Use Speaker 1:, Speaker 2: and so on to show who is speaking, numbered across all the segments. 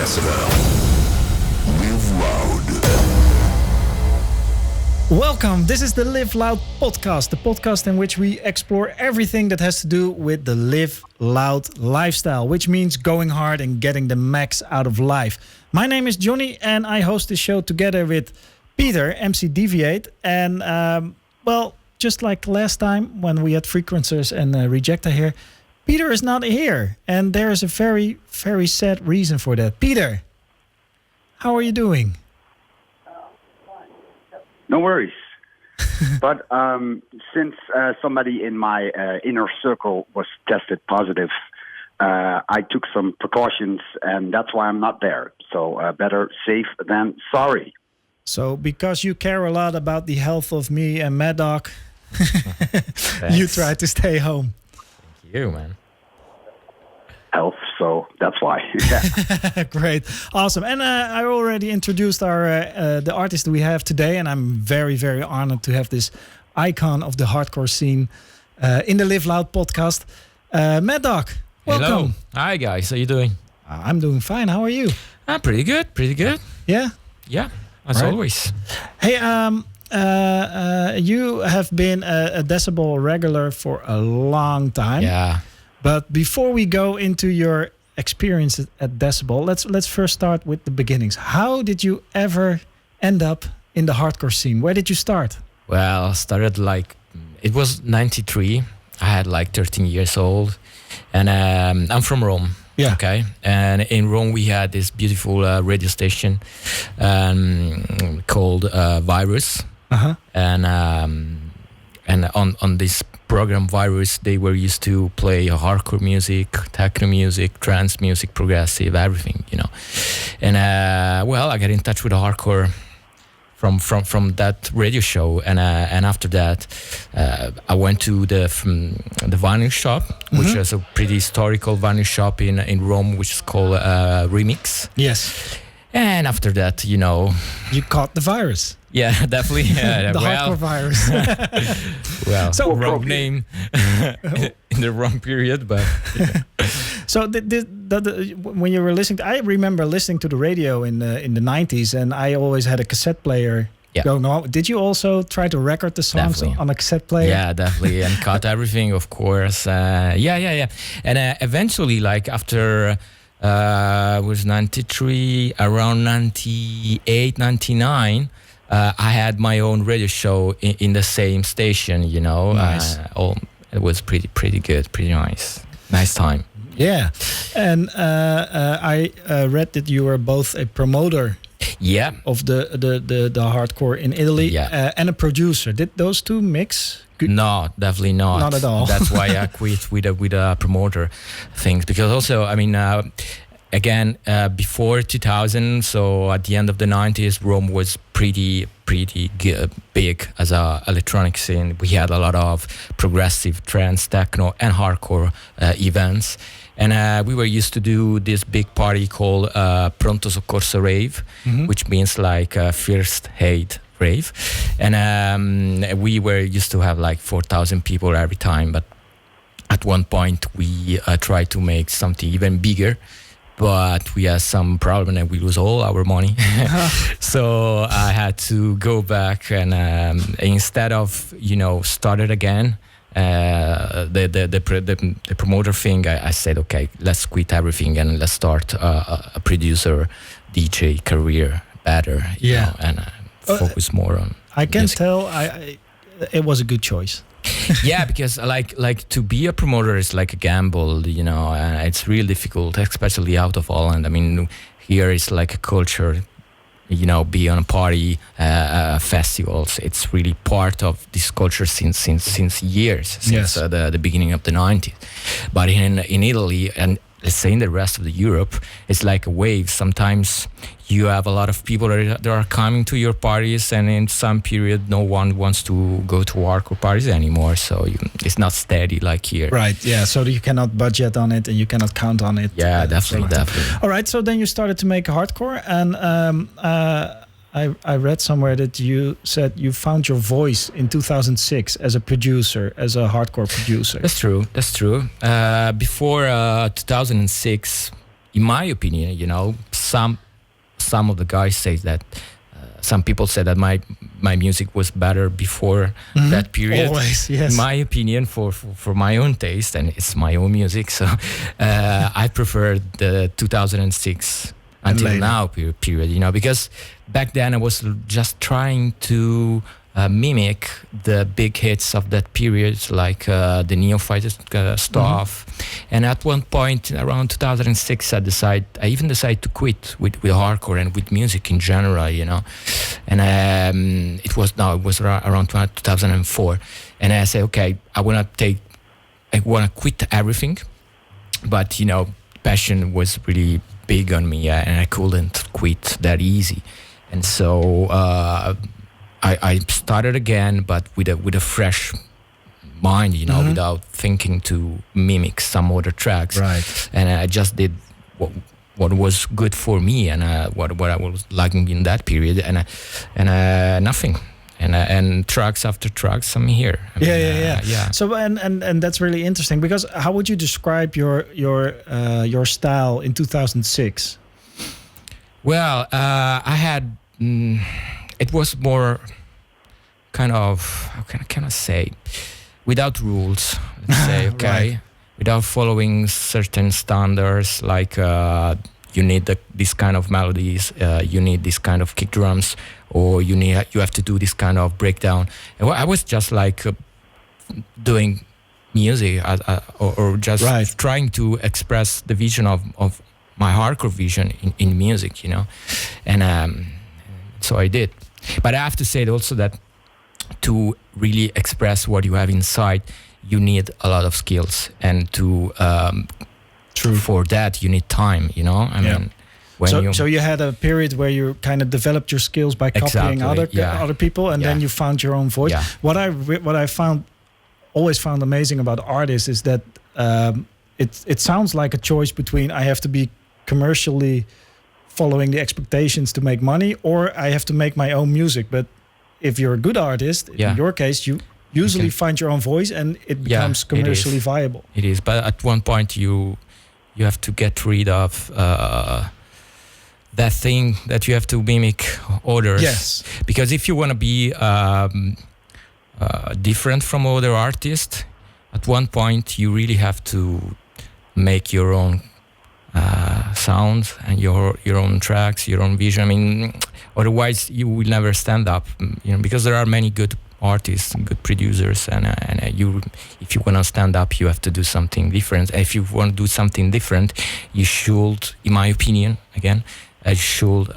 Speaker 1: Decibel. Live loud.
Speaker 2: Welcome. This is the Live Loud podcast, the podcast in which we explore everything that has to do with the Live Loud lifestyle, which means going hard and getting the max out of life. My name is Johnny, and I host the show together with Peter, MC DV8, and well, just like last time when we had Frequencers and Rejecta here, Peter is not here, and there is a very, very sad reason for that. Peter, how are you doing?
Speaker 3: No worries. But since somebody in my inner circle was tested positive, I took some precautions, and that's why I'm not there. So better safe than sorry.
Speaker 2: So because you care a lot about the health of me and Mad Dog, you try to stay home.
Speaker 4: Thank you, man.
Speaker 3: Health, so that's why.
Speaker 2: Great, awesome. And I already introduced our the artist we have today, and I'm very, very honored to have this icon of the hardcore scene in the Live Loud podcast. Mad Dog, welcome.
Speaker 4: Hello. Hi, guys. How you doing?
Speaker 2: I'm doing fine. How are you?
Speaker 4: I'm pretty good. Pretty good.
Speaker 2: Yeah?
Speaker 4: Yeah, as
Speaker 2: Right.
Speaker 4: always.
Speaker 2: Hey, you have been a Decibel regular for a long time.
Speaker 4: Yeah.
Speaker 2: But before we go into your experience at Decibel, let's first start with the beginnings. How did you ever end up in the hardcore scene? Where did you start?
Speaker 4: Well, I started it was 93. I had 13 years old. And I'm from Rome.
Speaker 2: Yeah.
Speaker 4: Okay. And in Rome, we had this beautiful radio station called Virus.
Speaker 2: Uh-huh.
Speaker 4: And on this program Virus, they were used to play hardcore music, techno music, trance music, progressive, everything, you know. And well, I got in touch with the hardcore from that radio show, and after that, I went to the vinyl shop, which is a pretty historical vinyl shop in Rome, which is called Remix.
Speaker 2: Yes.
Speaker 4: And after that, you know,
Speaker 2: You caught the virus.
Speaker 4: yeah, definitely.
Speaker 2: The hardcore virus.
Speaker 4: Well,
Speaker 2: So-
Speaker 4: wrong name in the wrong period, but
Speaker 2: So when you were listening, I remember listening to the radio in the 90s, and I always had a cassette player
Speaker 4: Yeah.
Speaker 2: going on. Did you also try to record the songs
Speaker 4: Definitely.
Speaker 2: on a cassette player?
Speaker 4: yeah, definitely, and cut everything, of course. Yeah. And eventually, after was 93, around 98, 99. I had my own radio show in the same station, you know.
Speaker 2: Nice.
Speaker 4: It was pretty good, pretty nice time.
Speaker 2: Yeah. And I read that you were both a promoter
Speaker 4: Yeah,
Speaker 2: of the hardcore in Italy,
Speaker 4: Yeah.
Speaker 2: and a producer. Did those two mix?
Speaker 4: no, definitely not.
Speaker 2: Not at all.
Speaker 4: That's why I quit with a promoter things, because also, I mean, again, before 2000, so at the end of the 90s, Rome was pretty big as a electronic scene. We had a lot of progressive trance, techno, and hardcore events. And we were used to do this big party called Pronto Soccorso Rave, which means first aid rave. And we were used to have 4,000 people every time. But at one point, we tried to make something even bigger. But we had some problem and we lose all our money. So I had to go back and instead of, start it again, the promoter thing, I said, okay, let's quit everything and let's start a producer DJ career better, you know, and focus more on
Speaker 2: I can
Speaker 4: music.
Speaker 2: tell it was a good choice.
Speaker 4: Yeah, because like to be a promoter is like a gamble, and it's real difficult, especially out of Holland. I mean, here it's like a culture, be on a party, festivals. It's really part of this culture since years, since the beginning of the 90s. But in Italy and let's say in the rest of the Europe, it's like a wave. Sometimes you have a lot of people that are coming to your parties, and in some period, no one wants to go to hardcore parties anymore. So it's not steady like here.
Speaker 2: Right. Yeah. So you cannot budget on it, and you cannot count on it.
Speaker 4: Yeah, definitely.
Speaker 2: All right. So then you started to make hardcore, and I read somewhere that you said you found your voice in 2006 as a producer, as a hardcore producer.
Speaker 4: That's true. Before 2006, in my opinion, some of the guys say that. Some people say that my music was better before that period.
Speaker 2: Always, yes.
Speaker 4: In my opinion, for my own taste, and it's my own music, so I prefer the 2006 until now period. You know, because back then I was just trying to mimic the big hits of that period, like the 𝗖𝗓𝗧𝗏 stuff. And at one point around 2006, I even decided to quit with hardcore and with music in general, you know. And it was around 2004, and I said, okay, I want to quit everything, but you know, passion was really big on me, and I couldn't quit that easy, and so. I started again, but with a fresh mind, you know, without thinking to mimic some other tracks.
Speaker 2: Right.
Speaker 4: And I just did what was good for me, and what I was liking in that period, and nothing. And tracks after tracks, I'm here. I mean, yeah.
Speaker 2: So and that's really interesting, because how would you describe your style in 2006?
Speaker 4: Well, I had. It was more kind of, how can I say, without rules, let's say, okay,
Speaker 2: Right.
Speaker 4: Without following certain standards, like you need this kind of melodies, you need this kind of kick drums, or you have to do this kind of breakdown. And I was just like doing music, or just trying to express the vision of my hardcore vision in music, you know, and so I did. But I have to say also that to really express what you have inside, you need a lot of skills, and for that you need time, you know. I mean,
Speaker 2: so you had a period where you kind of developed your skills by copying other people, and then you found your own voice. Yeah. What I always found amazing about artists is that it sounds like a choice between I have to be commercially following the expectations to make money, or I have to make my own music. But if you're a good artist, in your case, you usually find your own voice, and it becomes commercially viable.
Speaker 4: It is, but at one point you have to get rid of that thing that you have to mimic others.
Speaker 2: Yes.
Speaker 4: Because if you want to be different from other artists, at one point you really have to make your own sounds and your own tracks, your own vision. I mean, otherwise you will never stand up, you know, because there are many good artists, good producers, and if you want to stand up, you have to do something different. And if you want to do something different, you should, in my opinion, again, you should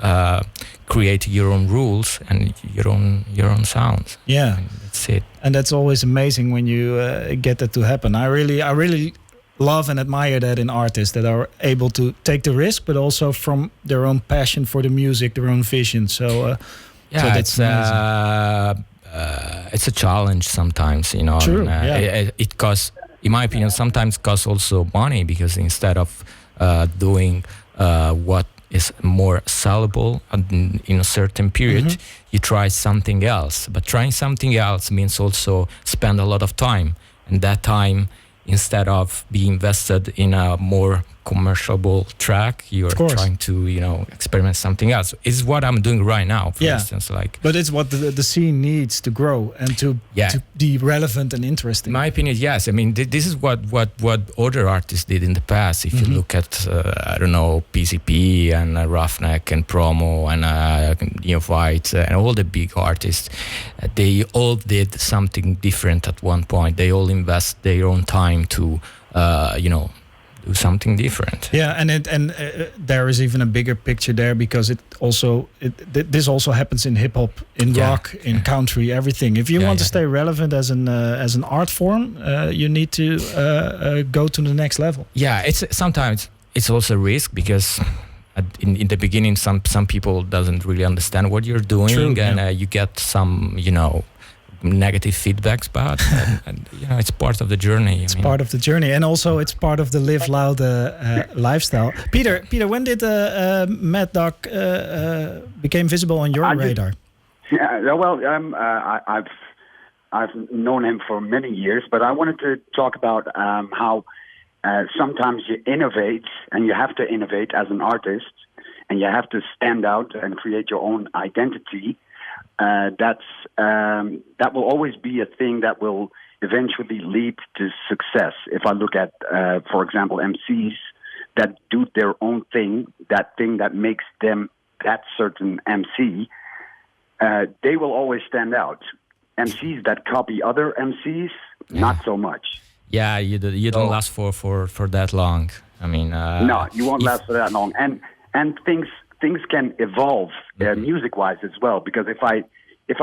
Speaker 4: create your own rules and your own sounds.
Speaker 2: Yeah,
Speaker 4: and that's it.
Speaker 2: And that's always amazing when you get that to happen. I really love and admire that in artists that are able to take the risk, but also from their own passion for the music, their own vision. So that's amazing.
Speaker 4: It's a challenge sometimes, you know.
Speaker 2: True.
Speaker 4: It costs, in my opinion, sometimes costs also money, because instead of doing what is more sellable in a certain period, you try something else. But trying something else means also spend a lot of time, and that time, instead of being invested in a more commercial track, you're trying to, you know, experiment something else. It's what I'm doing right now, for instance. Like,
Speaker 2: but it's what the scene needs to grow and to be relevant and interesting.
Speaker 4: In my opinion, yes. I mean, this is what other artists did in the past. If you look at, I don't know, PCP and Roughneck and Promo and DV8 and all the big artists, they all did something different at one point. They all invest their own time to, you know, do something different.
Speaker 2: Yeah, and there is even a bigger picture there, because this also happens in hip hop, in rock, in country, everything. If you want to stay relevant as an art form, you need to go to the next level.
Speaker 4: Yeah, sometimes it's also a risk, because in the beginning some people doesn't really understand what you're doing. And you get some, you know, negative feedbacks, but and, you know, it's part of the journey.
Speaker 2: It's part of the journey, and also it's part of the Live Loud lifestyle. Peter, when did Mad Dog became visible on your radar?
Speaker 3: Yeah, well, I've known him for many years, but I wanted to talk about how sometimes you innovate, and you have to innovate as an artist, and you have to stand out and create your own identity, that will always be a thing that will eventually lead to success. If I look at, for example, MCs that do their own thing, that thing that makes them that certain MC, they will always stand out. MCs that copy other MCs, not so much.
Speaker 4: Yeah, you don't last for that long. I mean,
Speaker 3: no, you won't last for that long. And things can evolve music-wise as well. Because if I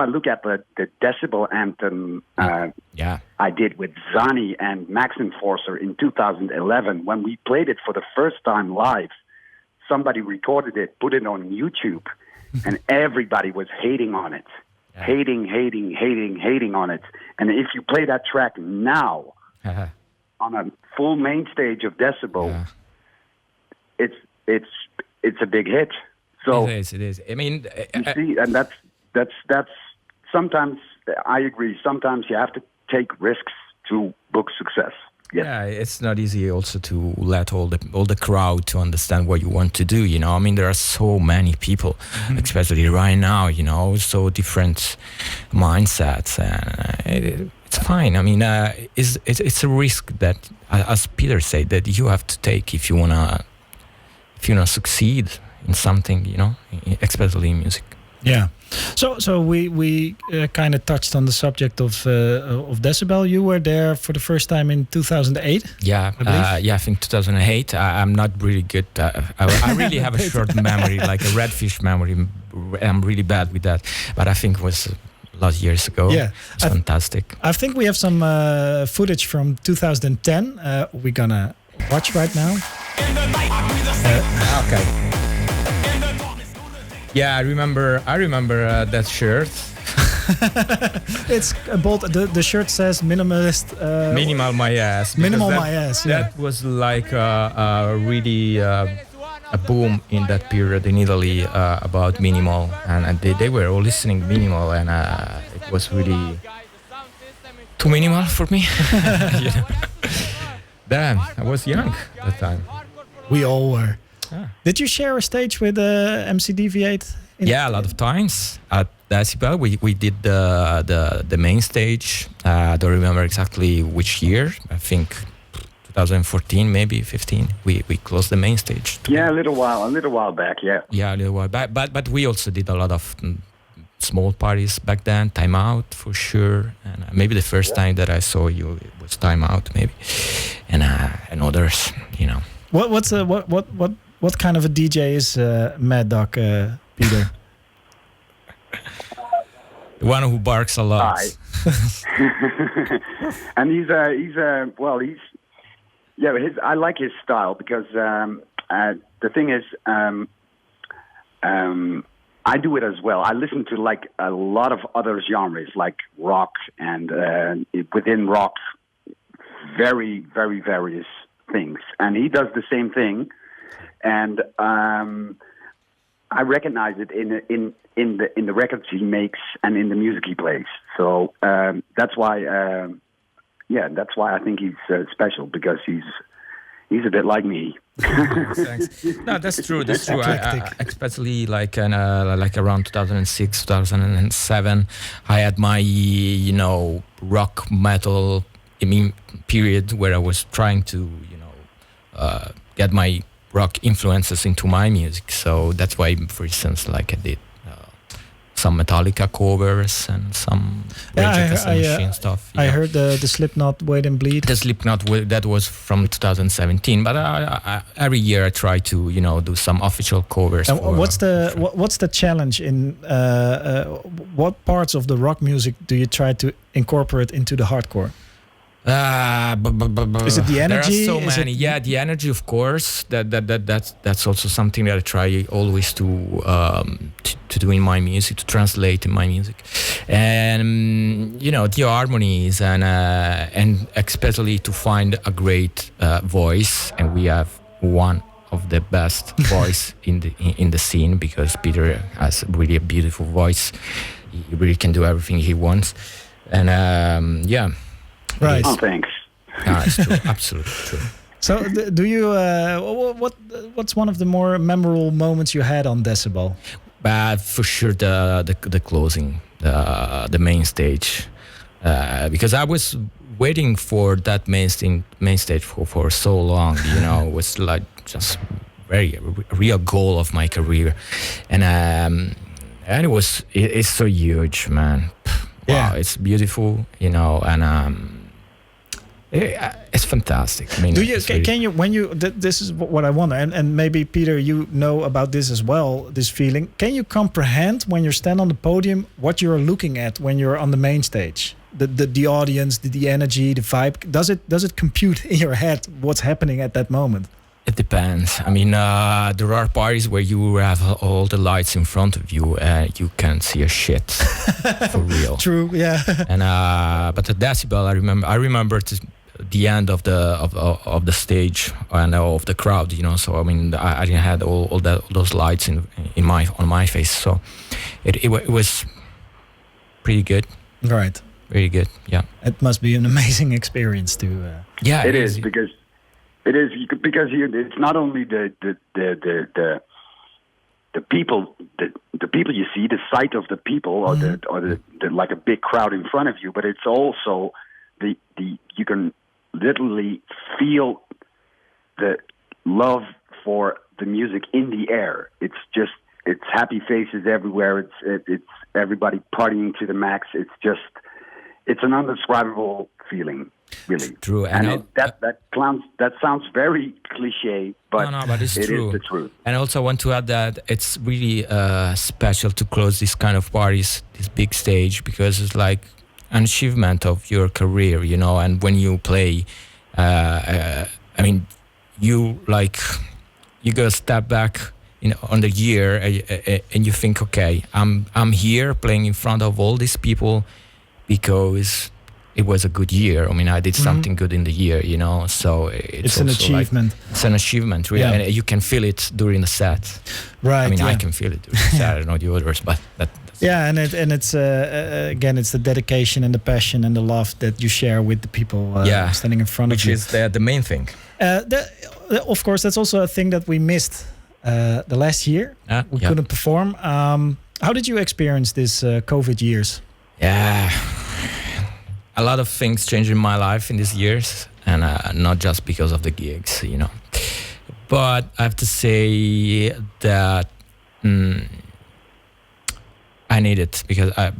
Speaker 3: look at the Decibel anthem I did with Zani and Max Enforcer in 2011, when we played it for the first time live, somebody recorded it, put it on YouTube, and everybody was hating on it. Yeah. Hating on it. And if you play that track now on a full main stage of Decibel, it's a big hit. So
Speaker 4: it is. I mean,
Speaker 3: you see, and that's sometimes I agree. Sometimes you have to take risks to book success. Yes.
Speaker 4: Yeah, it's not easy also to let all the crowd to understand what you want to do. You know, I mean, there are so many people, especially right now. You know, so different mindsets, and it's fine. I mean, it's a risk that, as Peter said, that you have to take if you wanna succeed in something. You know, especially in music.
Speaker 2: Yeah. So we kind of touched on the subject of Decibel. You were there for the first time in 2008.
Speaker 4: Yeah, I think 2008. I'm not really good. I really have a short memory, like a redfish memory. I'm really bad with that. But I think it was a lot of years ago.
Speaker 2: Yeah,
Speaker 4: it's fantastic.
Speaker 2: I think we have some footage from 2010. We're gonna watch right now.
Speaker 4: Okay. Yeah, I remember that shirt.
Speaker 2: It's bold. The shirt says minimalist.
Speaker 4: Minimal my ass.
Speaker 2: Minimal my ass. Yeah.
Speaker 4: That was like really a boom in that period in Italy about minimal, and they were all listening minimal, and it was really too minimal for me. Damn, I was young that time.
Speaker 2: We all were. Did you share a stage with MC DV8?
Speaker 4: Yeah, a lot of times at Decibel. We did the main stage. I don't remember exactly which year. I think 2014, maybe 15. We closed the main stage.
Speaker 3: Yeah, a little while back. Yeah.
Speaker 4: Yeah, a little while back. But we also did a lot of small parties back then. Time Out for sure, and maybe the first time that I saw you it was Time Out, maybe, and others. You know.
Speaker 2: What kind of a DJ is Mad Dog, Peter?
Speaker 4: The one who barks a lot.
Speaker 3: And I like his style because the thing is, I do it as well. I listen to like a lot of other genres, like rock, and within rock, very, very various things. And he does the same thing. And I recognize it in the records he makes and in the music he plays. So that's why I think he's special, because he's a bit like me.
Speaker 4: Thanks. No, that's true. That's true. I especially like around 2006, 2007, I had my rock metal period where I was trying to get my rock influences into my music. So that's why, for instance, like I did some Metallica covers and some Rage Against the Machine stuff.
Speaker 2: I heard the Slipknot Wait and Bleed.
Speaker 4: The Slipknot, that was from 2017. But every year I try to do some official covers.
Speaker 2: And what's the challenge in what parts of the rock music do you try to incorporate into the hardcore? Is it the energy?
Speaker 4: There are so many. Yeah, the energy, of course. That's also something that I try always to do in my music, to translate in my music, and the harmonies and especially to find a great voice. And we have one of the best voice in the scene, because Peter has really a beautiful voice. He really can do everything he wants, and yeah.
Speaker 2: Right.
Speaker 3: Oh, thanks.
Speaker 4: No, it's true. Absolutely true.
Speaker 2: So, do you? What's one of the more memorable moments you had on Decibel?
Speaker 4: But for sure, the closing, the main stage, because I was waiting for that main stage for so long. You know, it was like just a real goal of my career, and it's so huge, man.
Speaker 2: Yeah.
Speaker 4: Wow, it's beautiful, you know, and it's fantastic. I mean,
Speaker 2: Can you when you this is what I wonder, and maybe Peter, you know about this as well. This feeling, can you comprehend when you stand on the podium what you're looking at when you're on the main stage? The audience, the energy, the vibe. Does it compute in your head what's happening at that moment?
Speaker 4: It depends. I mean, there are parties where you have all the lights in front of you and you can't see a shit for real.
Speaker 2: True, yeah.
Speaker 4: And but the Decibel, I remember the end of the stage and of the crowd. You know, so I mean, I didn't have all those lights on my face. So it was pretty good.
Speaker 2: Right.
Speaker 4: Very good. Yeah.
Speaker 2: It must be an amazing experience to.
Speaker 4: Yeah,
Speaker 3: it is because. It is because it's not only the people the people you see, the sight of the people or the like a big crowd in front of you, but it's also the you can literally feel the love for the music in the air. It's happy faces everywhere. It's everybody partying to the max. It's an undescribable feeling. Really
Speaker 4: true,
Speaker 3: and that sounds very cliche, but
Speaker 4: it's
Speaker 3: it
Speaker 4: true.
Speaker 3: is the truth.
Speaker 4: And also, I want to add that it's really special to close this kind of parties, this big stage, because it's like an achievement of your career, you know. And when you play, I mean, you go a step back on the year, and you think, okay, I'm here playing in front of all these people because it was a good year. I mean, I did something good in the year, you know. So
Speaker 2: it's an achievement.
Speaker 4: It's an achievement, really, and you can feel it during the set.
Speaker 2: Right.
Speaker 4: I mean, I can feel it during the set. I don't know the others, but that's
Speaker 2: it's again, it's the dedication and the passion and the love that you share with the people standing in front of you,
Speaker 4: which is the main thing.
Speaker 2: Of course, that's also a thing that we missed the last year. We couldn't perform. How did you experience this COVID years?
Speaker 4: Yeah. A lot of things changed in my life in these years, and not just because of the gigs, you know. But I have to say that I need it because I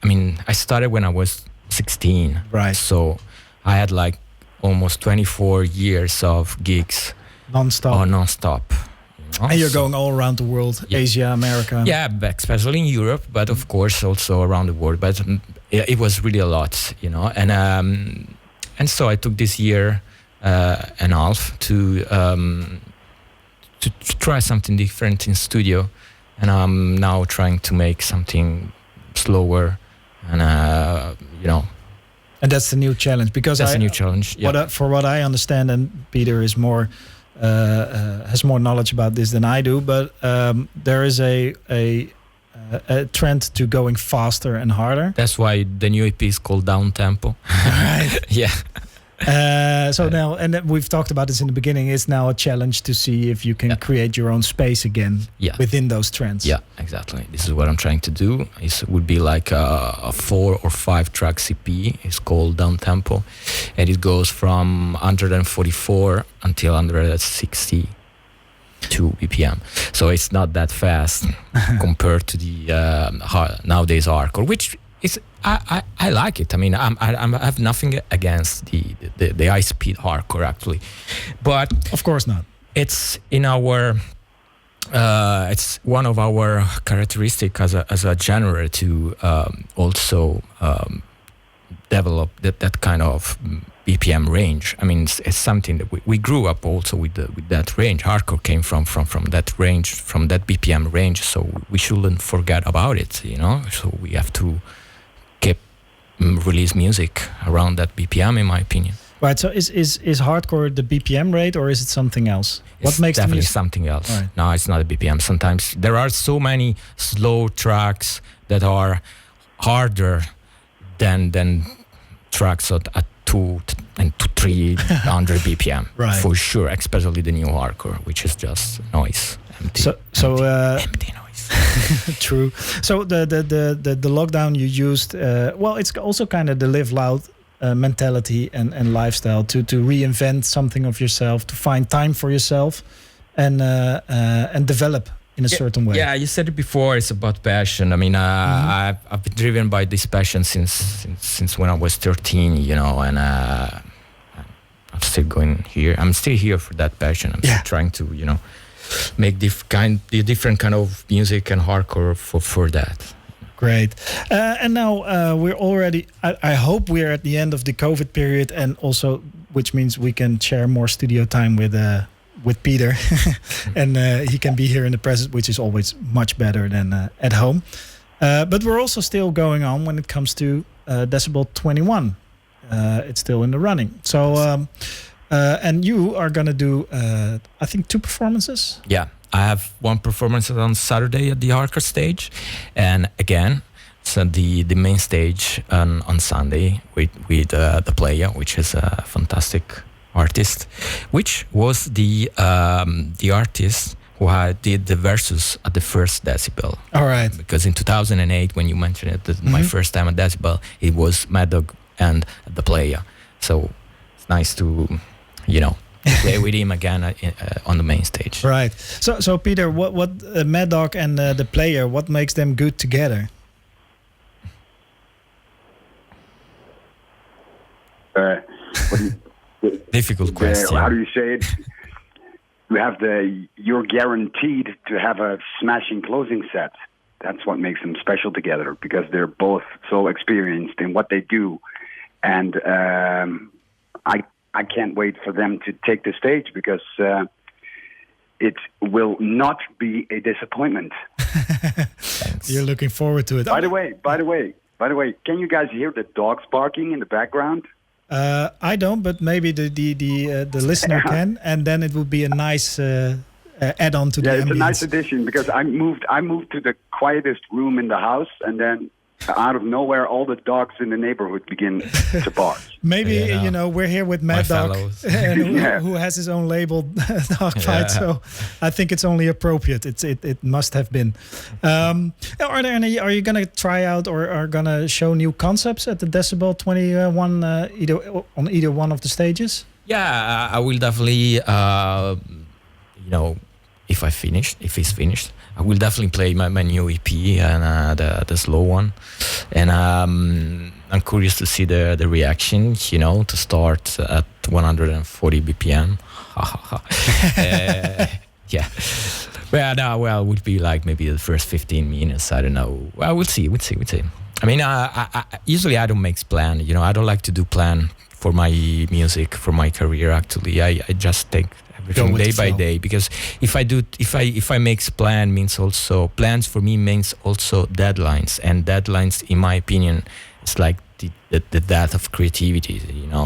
Speaker 4: mean, I started when I was 16,
Speaker 2: right?
Speaker 4: So I had like almost 24 years of gigs, non-stop.
Speaker 2: And you're going all around the world, Asia, America.
Speaker 4: Yeah, especially in Europe, but of course also around the world. But it was really a lot, you know. And so I took this year and a half to try something different in studio, and I'm now trying to make something slower, and you know.
Speaker 2: And that's the new challenge, because
Speaker 4: that's a new challenge. Yeah.
Speaker 2: For what I understand, and Peter is more. Has more knowledge about this than I do, but there is a trend to going faster and harder.
Speaker 4: That's why the new EP is called Down Tempo.
Speaker 2: Right.
Speaker 4: Yeah.
Speaker 2: So now, and we've talked about this in the beginning, it's now a challenge to see if you can create your own space again within those trends.
Speaker 4: Yeah, exactly. This is what I'm trying to do. It would be like a 4 or 5 track EP. It's called Down Tempo, and it goes from 144 until 162 BPM. So it's not that fast compared to the nowadays hardcore, which is I like it. I mean, I have nothing against the high speed hardcore actually, but
Speaker 2: of course not.
Speaker 4: It's in our it's one of our characteristics as a genre to also develop that kind of BPM range. I mean, it's something that we grew up also with that range. Hardcore came from that range, from that BPM range. So we shouldn't forget about it, you know. So we have to release music around that BPM, in my opinion.
Speaker 2: Right. So is hardcore the BPM rate, or is it something else?
Speaker 4: What makes definitely something else? Right. No, it's not a BPM. Sometimes there are so many slow tracks that are harder than tracks at and to 300 BPM
Speaker 2: Right.
Speaker 4: for sure, especially the new hardcore, which is just noise, empty, empty noise.
Speaker 2: True. So the lockdown you used, well, it's also kind of the live loud mentality and lifestyle to reinvent something of yourself, to find time for yourself, and develop in a certain way.
Speaker 4: Yeah, you said it before. It's about passion. I mean, I've been driven by this passion since when I was 13. You know, and I'm still going here. I'm still here for that passion. I'm still trying to, make different kind of music and hardcore for that.
Speaker 2: Great. And now we're already, I hope we're at the end of the COVID period, and also, which means we can share more studio time with Peter. And he can be here in the present, which is always much better than at home. But we're also still going on when it comes to Decibel 21. It's still in the running. So, and you are going to do, I think, 2 performances?
Speaker 4: Yeah. I have one performance on Saturday at the hardcore stage, and again, so the main stage on Sunday with the player, which is a fantastic artist, which was the artist who did the versus at the first Decibel.
Speaker 2: All right.
Speaker 4: Because in 2008, when you mentioned it, my first time at Decibel, it was Mad Dog and the player. So it's nice to, play with him again on the main stage.
Speaker 2: Right. So Peter, what Mad Dog and the player, what makes them good together?
Speaker 4: Difficult question.
Speaker 3: How do you say it? You're guaranteed to have a smashing closing set. That's what makes them special together, because they're both so experienced in what they do, and I can't wait for them to take the stage, because it will not be a disappointment.
Speaker 2: You're looking forward to it.
Speaker 3: By the way, can you guys hear the dogs barking in the background?
Speaker 2: I don't, but maybe the listener can, and then it will be a nice add-on to the ambience.
Speaker 3: It's a nice addition, because I moved to the quietest room in the house, and then out of nowhere, all the dogs in the neighborhood begin to bark.
Speaker 2: Maybe, we're here with Mad Dog, and who has his own label, Dog Fight, so I think it's only appropriate. It must have been. Are you going to try out or are going to show new concepts at the Decibel 21 on either one of the stages?
Speaker 4: Yeah, I will definitely, if it's finished, I will definitely play my new EP and the slow one, and I'm curious to see the reaction. To start at 140 BPM. Yeah. Well, it would be like maybe the first 15 minutes. I don't know. Well, we'll see. I mean, I usually I don't make plan. I don't like to do plan for my music, for my career. Actually, I just take everything day by day, because if I make plans for me means also deadlines, and deadlines, in my opinion, it's like the death of creativity.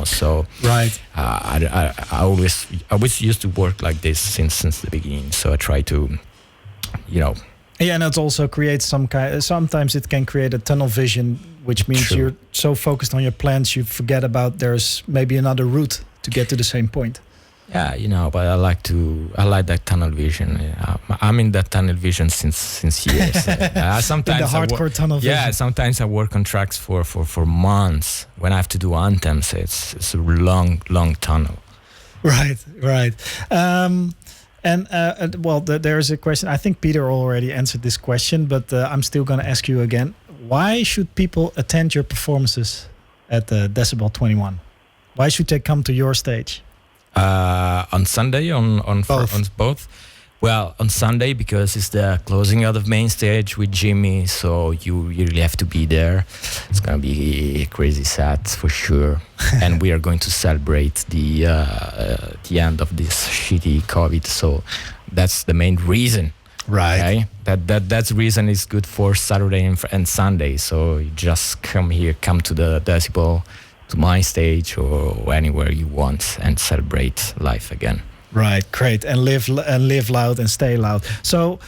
Speaker 4: So
Speaker 2: right.
Speaker 4: I always used to work like this since the beginning. So I try to, Yeah, and
Speaker 2: it also creates sometimes it can create a tunnel vision, which means you're so focused on your plans you forget about there's maybe another route to get to the same point.
Speaker 4: Yeah, but I like that tunnel vision. I'm in that tunnel vision since years. Sometimes
Speaker 2: in the hardcore tunnel vision.
Speaker 4: Yeah, sometimes I work on tracks for months. When I have to do anthems, it's a long tunnel.
Speaker 2: Right. There is a question. I think Peter already answered this question, but I'm still going to ask you again. Why should people attend your performances at the Decibel 21? Why should they come to your stage?
Speaker 4: On Sunday, on both. Well, on Sunday, because it's the closing out of main stage with Jimmy, so you really have to be there. It's gonna be a crazy set for sure, and we are going to celebrate the end of this shitty COVID. So that's the main reason.
Speaker 2: Right.
Speaker 4: Okay? That's reason is good for Saturday and Sunday. So you just come to the Decibel, to my stage or anywhere you want, and celebrate life again.
Speaker 2: Right, great, and live loud and stay loud. So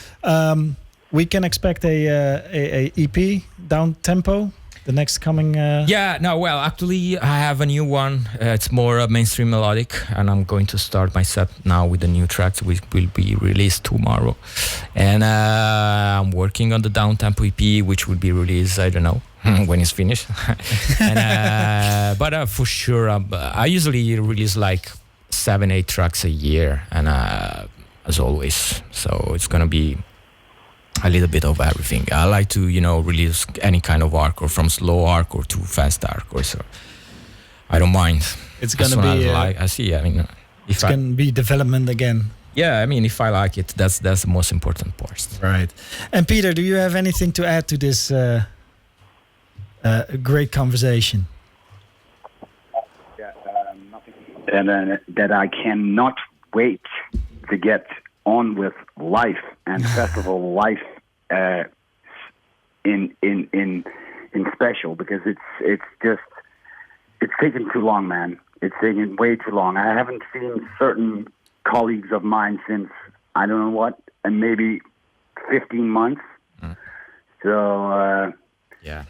Speaker 2: we can expect a EP down tempo. The next coming.
Speaker 4: Yeah, no, well, actually, I have a new one. It's more mainstream melodic, and I'm going to start my set now with the new tracks, which will be released tomorrow. And I'm working on the downtempo EP, which will be released, I don't know when it's finished. And, but for sure, I usually release like 7-8 tracks a year, and as always, so it's gonna be a little bit of everything. I like to, release any kind of hardcore, from slow hardcore to fast hardcore. So I don't mind.
Speaker 2: It's gonna be.
Speaker 4: I see. I mean,
Speaker 2: it's gonna be development again.
Speaker 4: Yeah, I mean, if I like it, that's the most important part.
Speaker 2: Right. And Peter, do you have anything to add to this great conversation?
Speaker 3: Yeah, nothing. And that I cannot wait to get on with life and festival life in special, because it's taken too long, man. It's taken way too long. I haven't seen certain colleagues of mine since I don't know what, and maybe 15 months. So
Speaker 4: yeah,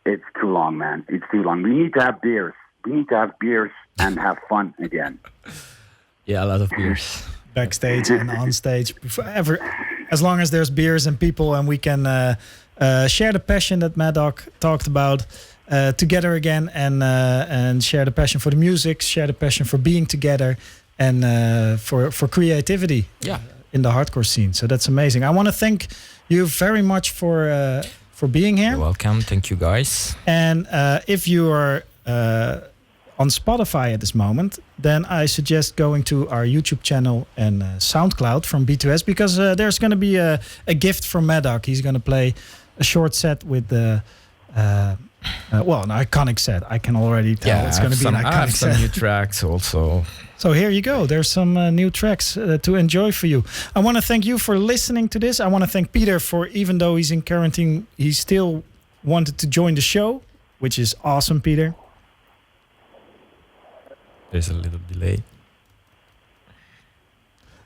Speaker 3: it's too long, man. It's too long. We need to have beers. We need to have beers and have fun again.
Speaker 4: Yeah, a lot of beers.
Speaker 2: Backstage and on stage, as long as there's beers and people, and we can share the passion that Mad Dog talked about together again, and share the passion for the music, share the passion for being together, and for creativity.
Speaker 4: Yeah.
Speaker 2: In the hardcore scene. So that's amazing. I want to thank you very much for being here.
Speaker 4: You're welcome. Thank you, guys.
Speaker 2: And if you are on Spotify at this moment, then I suggest going to our YouTube channel and SoundCloud from B2S, because there's going to be a gift from Mad Dog. He's going to play a short set with the an iconic set. I can already tell it's going to be an iconic set.
Speaker 4: Some new tracks also.
Speaker 2: So here you go. There's some new tracks to enjoy for you. I want to thank you for listening to this. I want to thank Peter for, even though he's in quarantine, he still wanted to join the show, which is awesome, Peter.
Speaker 4: There's a little delay.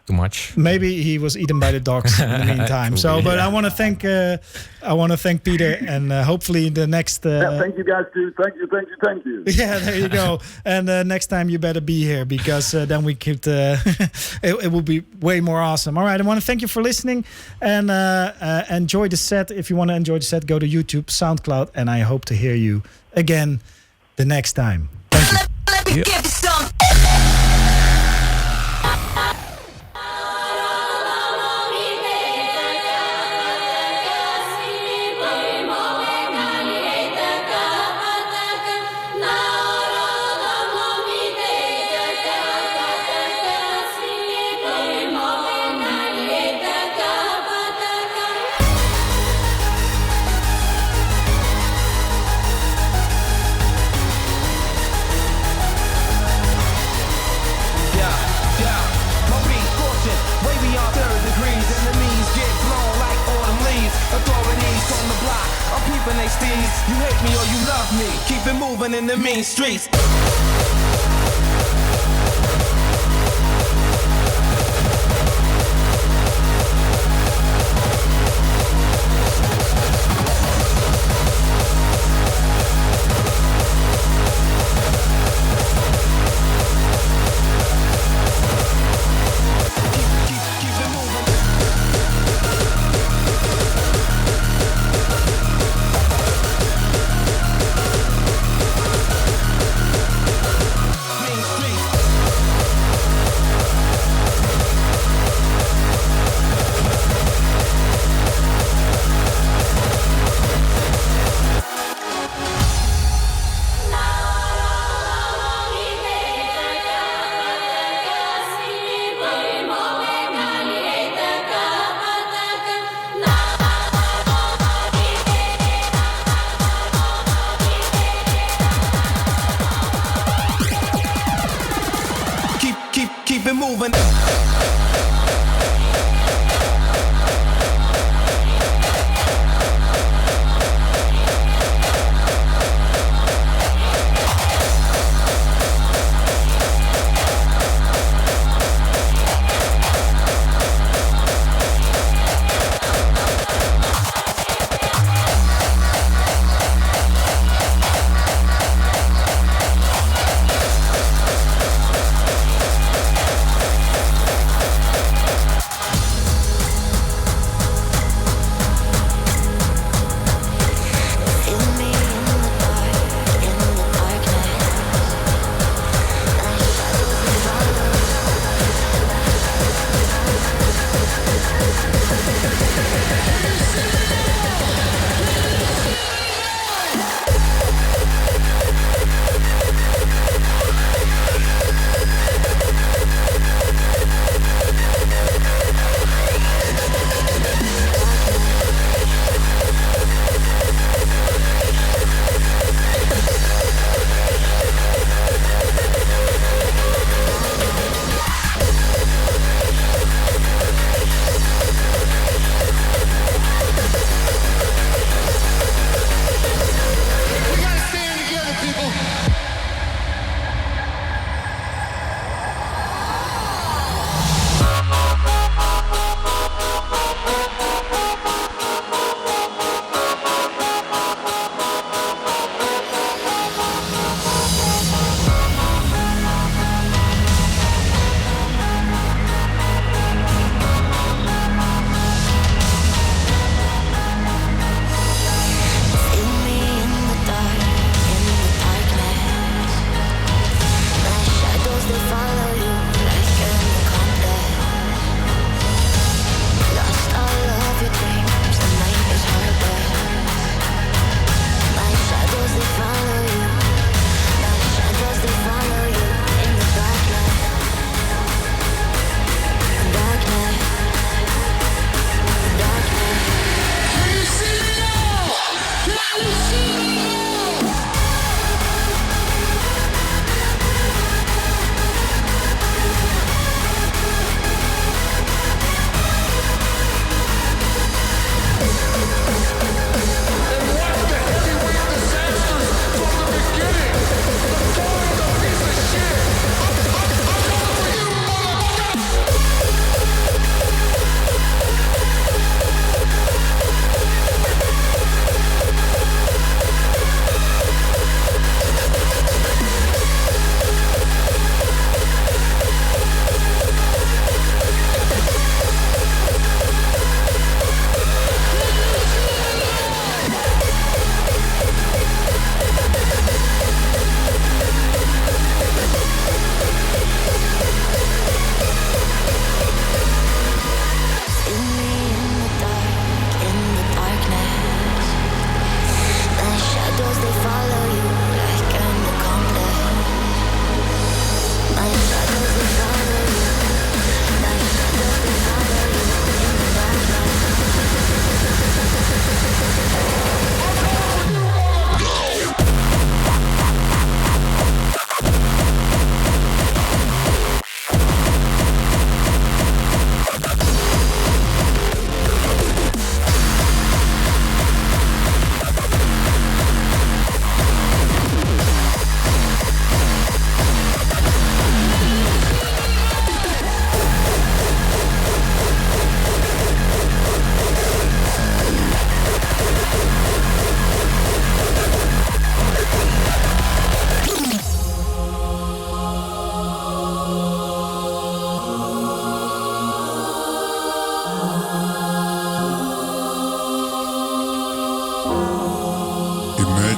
Speaker 4: Too much.
Speaker 2: Maybe he was eaten by the dogs in the meantime. So, but I want to thank Peter, and hopefully the next.
Speaker 3: Thank you guys too. Thank you.
Speaker 2: Yeah, there you go. And next time you better be here, because then we could. It will be way more awesome. All right, I want to thank you for listening, and enjoy the set. If you want to enjoy the set, go to YouTube, SoundCloud, and I hope to hear you again the next time. Thank you.
Speaker 5: Let me give you some.
Speaker 6: You hate me or you love me. Keep it moving in the mean streets. Keep it moving.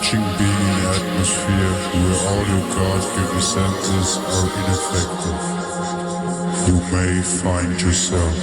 Speaker 1: Watching being in an atmosphere where all your God-given senses are ineffective. You may find yourself.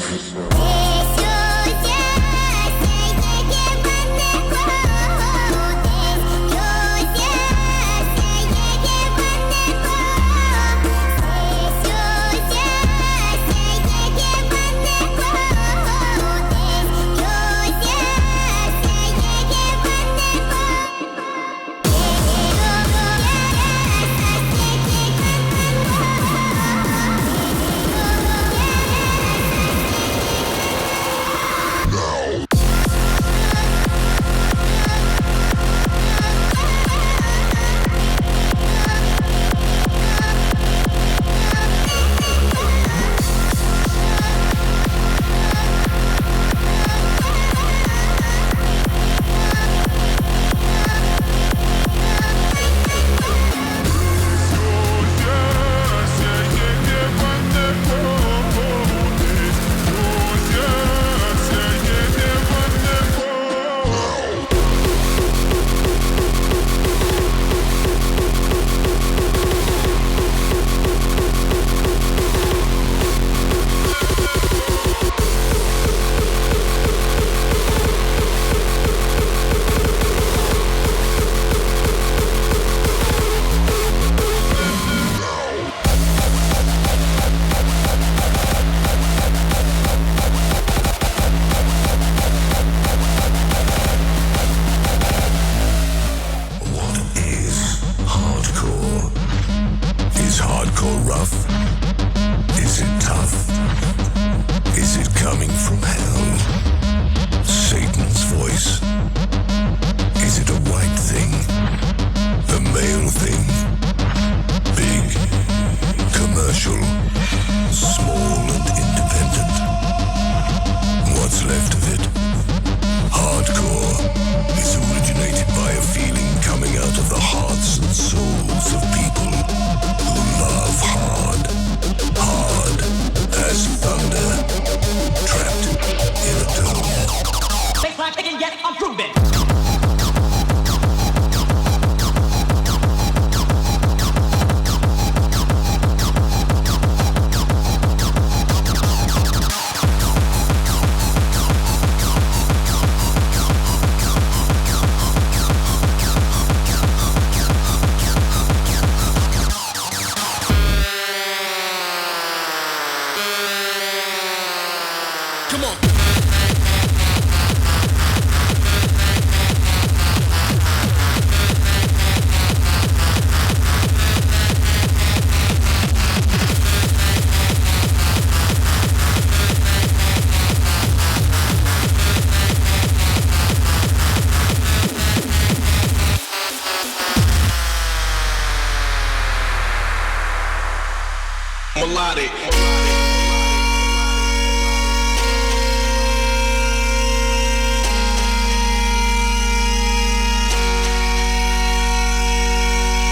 Speaker 6: Melodic.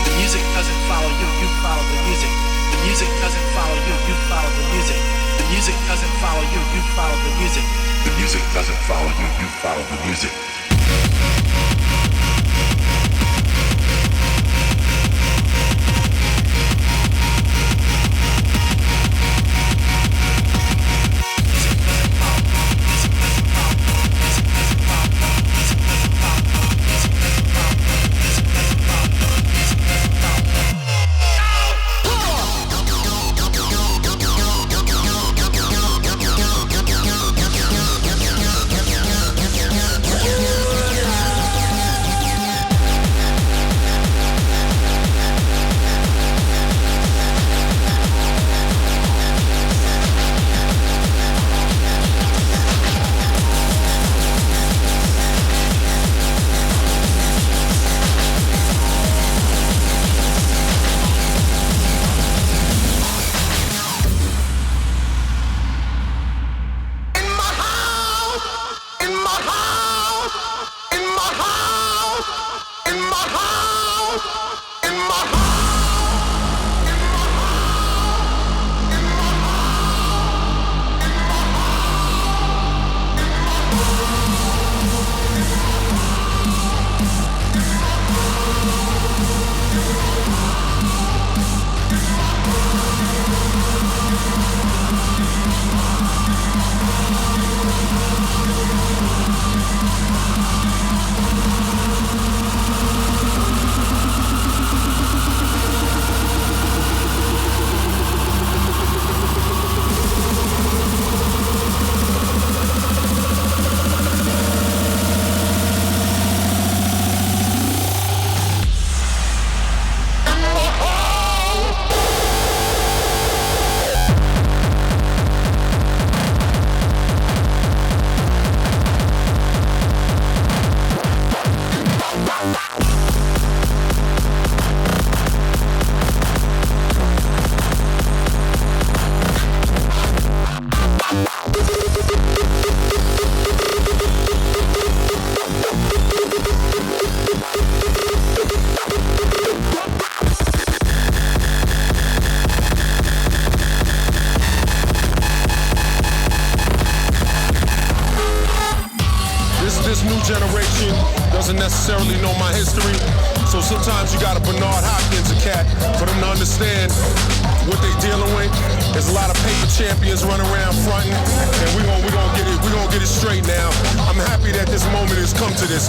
Speaker 5: The music doesn't follow you, you follow the music. The music doesn't follow you, you follow the music. The music doesn't follow you, you follow the music.
Speaker 6: The music doesn't follow you, you follow the music.
Speaker 7: this new generation doesn't necessarily know my history. So sometimes you got a Bernard Hopkins a cat for them to understand what they dealing with. There's a lot of paper champions running around fronting, and we gonna get it straight now. I'm happy that this moment has come to this.